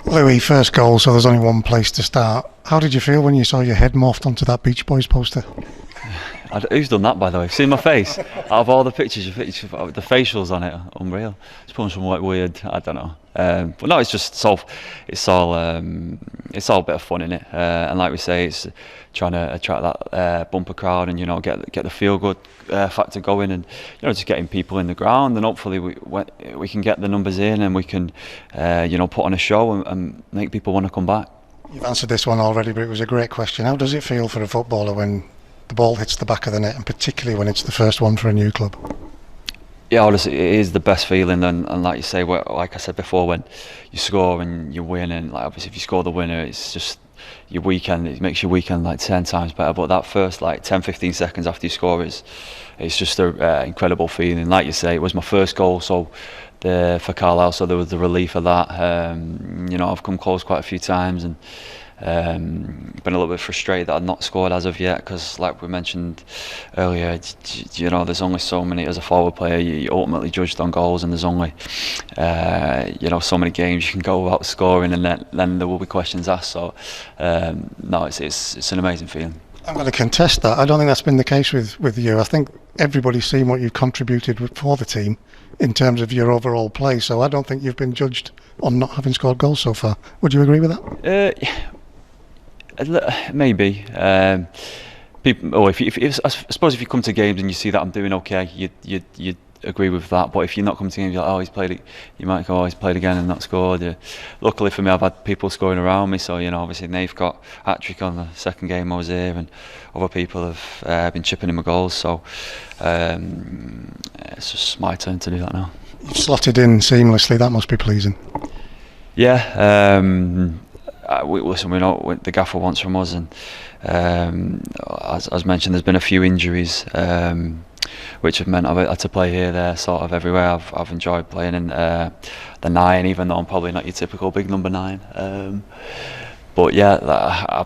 Louis, first goal, so there's only one place to start. How did you feel when you saw your head morphed onto that Beach Boys poster? Who's done that, by the way? Seen my face? Out of all the pictures, the facials on it are unreal. It's putting some like weird, I don't know. But no, it's all a bit of fun in it. And like we say, it's trying to attract that bumper crowd and get the feel good factor going, and just getting people in the ground, and hopefully we can get the numbers in, and we can put on a show and make people want to come back. You've answered this one already, but it was a great question. How does it feel for a footballer when the ball hits the back of the net, and particularly when it's the first one for a new club? Yeah, honestly, it is the best feeling, and like you say, like I said before, when you score and you win, and like obviously if you score the winner, it's just your weekend. It makes your weekend like 10 times better. But that first like 10-15 seconds after you score it's just an incredible feeling. Like you say, it was my first goal, so for Carlisle, so there was the relief of that. I've come close quite a few times, and been a little bit frustrated that I've not scored as of yet, because like we mentioned earlier, there's only so many. As a forward player, you're ultimately judged on goals, and there's only so many games you can go without scoring, and then there will be questions asked. So no, it's an amazing feeling. I'm going to contest that. I don't think that's been the case with you. I think everybody's seen what you've contributed for the team in terms of your overall play, so I don't think you've been judged on not having scored goals so far. Would you agree with that? Maybe. People. I suppose if you come to games and you see that I'm doing okay, you'd agree with that. But if you're not coming to games, you're like, oh, he's played it. You might go, oh, he's played again and not scored. Yeah. Luckily for me, I've had people scoring around me. So obviously Nave got hat-trick on the second game I was here, and other people have been chipping in my goals. So it's just my turn to do that now. You've slotted in seamlessly. That must be pleasing. Yeah. Listen, we know what the gaffer wants from us, and as mentioned, there's been a few injuries, which have meant I've had to play here, there, sort of everywhere. I've enjoyed playing in the 9, even though I'm probably not your typical big number 9. But yeah,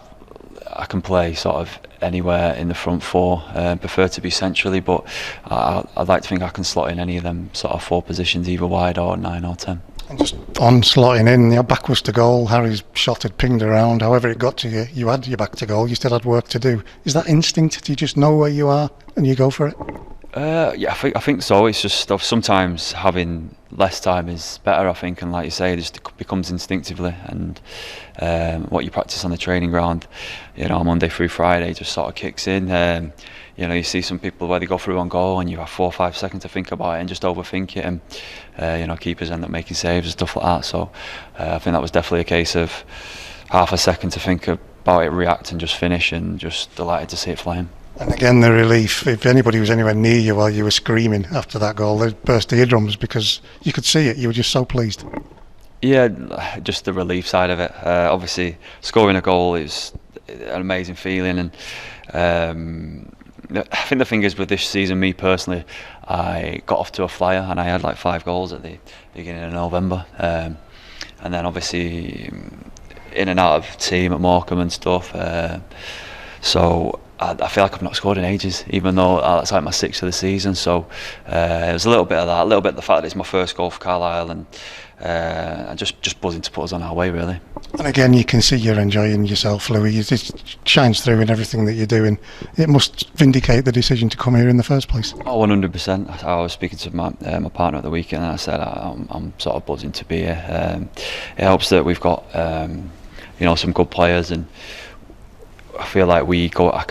I can play sort of anywhere in the front 4. Prefer to be centrally, but I'd like to think I can slot in any of them sort of 4 positions, either wide or 9 or 10. And just on slotting in, your back was to goal, Harry's shot had pinged around, however it got to you, you had your back to goal, you still had work to do. Is that instinct? Do you just know where you are and you go for it? Yeah, I think so. It's just stuff. Sometimes having less time is better, I think, and like you say, it just becomes instinctively, and what you practice on the training ground, Monday through Friday just sort of kicks in. You see some people where they go through on goal and you have 4 or 5 seconds to think about it and just overthink it, and keepers end up making saves and stuff like that. So I think that was definitely a case of half a second to think about it, react, and just finish, and just delighted to see it flying. And again, the relief, if anybody was anywhere near you while you were screaming after that goal, they'd burst eardrums because you could see it, you were just so pleased. Yeah, just the relief side of it. Obviously, scoring a goal is an amazing feeling, and I think the thing is with this season, me personally, I got off to a flyer and I had like 5 goals at the beginning of November, and then obviously in and out of team at Morecambe and stuff, so I feel like I've not scored in ages, even though that's like my 6th of the season. So it was a little bit of that, a little bit of the fact that it's my first goal for Carlisle, and just buzzing to put us on our way, really. And again, you can see you're enjoying yourself, Louis. It shines through in everything that you're doing. It must vindicate the decision to come here in the first place. Oh, 100%. I was speaking to my partner at the weekend, and I said I'm sort of buzzing to be here. It helps that we've got some good players, and I feel like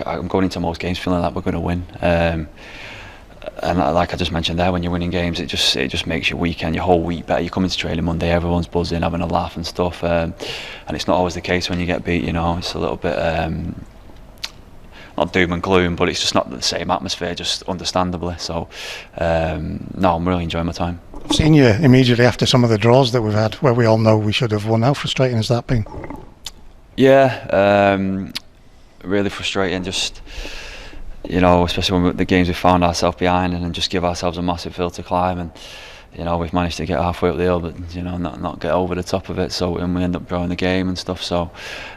I'm going into most games feeling like we're going to win. And like I just mentioned there, when you're winning games, it just makes your weekend, your whole week better. You come into training Monday, everyone's buzzing, having a laugh and stuff, and it's not always the case when you get beat. It's a little bit not doom and gloom, but it's just not the same atmosphere, just understandably. So no, I'm really enjoying my time. I've seen you immediately after some of the draws that we've had, where we all know we should have won. How frustrating has that been? Yeah, really frustrating. Just especially when the games we found ourselves behind, and then just give ourselves a massive hill to climb, and we've managed to get halfway up the hill, but not get over the top of it. So and we end up drawing the game and stuff. So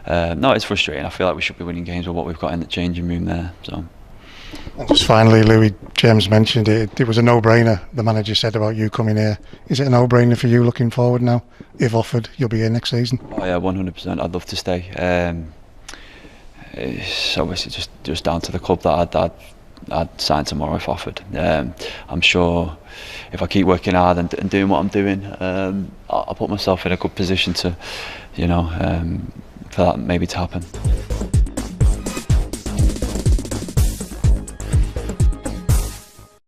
no, it's frustrating. I feel like we should be winning games with what we've got in the changing room there. So. And just finally, Louis, James mentioned it. It was a no-brainer. The manager said about you coming here. Is it a no-brainer for you looking forward now? If offered, you'll be here next season. Oh yeah, 100%. I'd love to stay. It's obviously just down to the club that I'd sign tomorrow if offered. I'm sure if I keep working hard and doing what I'm doing, I'll put myself in a good position to, for that maybe to happen.